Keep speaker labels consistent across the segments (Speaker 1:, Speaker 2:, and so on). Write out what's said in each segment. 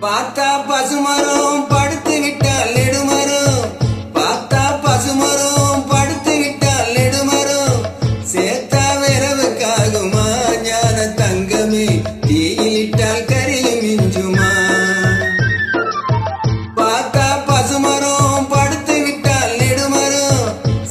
Speaker 1: பார்த்தா பசுமரம் படுத்து விட்டால் நெடுமரம், பார்த்தா பசுமரம் படுத்து விட்டால் நெடுமரம், சேத்தா விரவுக்காகுமா ஞான தங்கமே, தீயிலிட்டால் கரியும் மிஞ்சுமா. பார்த்தா பசுமரம் படுத்து விட்டால் நெடுமரம்,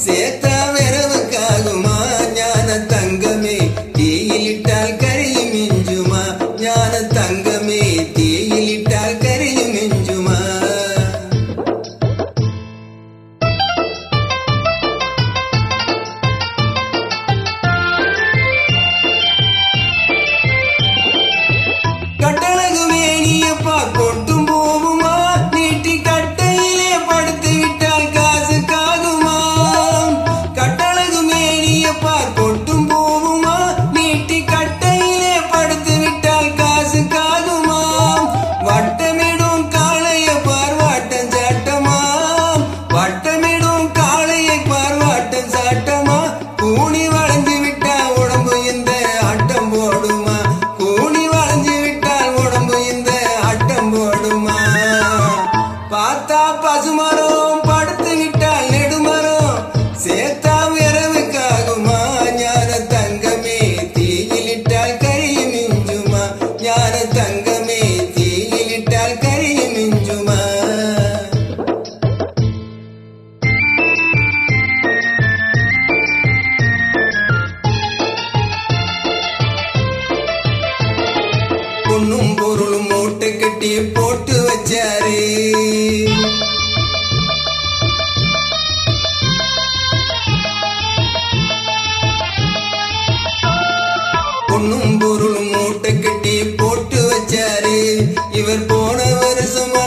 Speaker 1: சேத்தா விரவுக்காகுமா ஞான தங்கமே, தீயிலிட்டால் கரியும் மிஞ்சுமா. ஞான தங்கமே, தீயிலிட்டால் கரியும் மிஞ்சுமா. கட்டழகு மேனியப்பா கொட்டும் போவுமா, நீட்டி கட்டையிலே படுத்து விட்டால் காசுக்காகுமா. கட்டழகு மேனியப்பா கொட்டும் போவுமா, நீட்டி கட்டையிலே படுத்து விட்டால் காசுக்காகுமா. வட்டமிடும் காளைய பார்வாட்டம் சாட்டமா, வட்டமிடும் காளையை பார்வாட்டம் சாட்டமா. கூணி வளைஞ்சு விட்டா உடம்பு இந்த ஆட்டம் போடுமா, கூணி வளைஞ்சு விட்டால் உடம்பு இந்த ஆட்டம் போடுமா. பார்த்தா பசுமரம் படுத்து விட்டால் நெடுமரம், சேத்தா விரவுக்காகுமா ஞான தங்கமே, தீயிலிட்டால் கரியும் மிஞ்சுமா. ஞான தங்கமே, தீயிலிட்டால் கரியும் மிஞ்சுமா. பொன்னும் பொருளும் மூட்டை கட்டி போட்டு வச்சாரு, பொன்னும் பொருளும் மூட்டை கட்டி போட்டு வச்சாரு. இவர் போன வருஷமா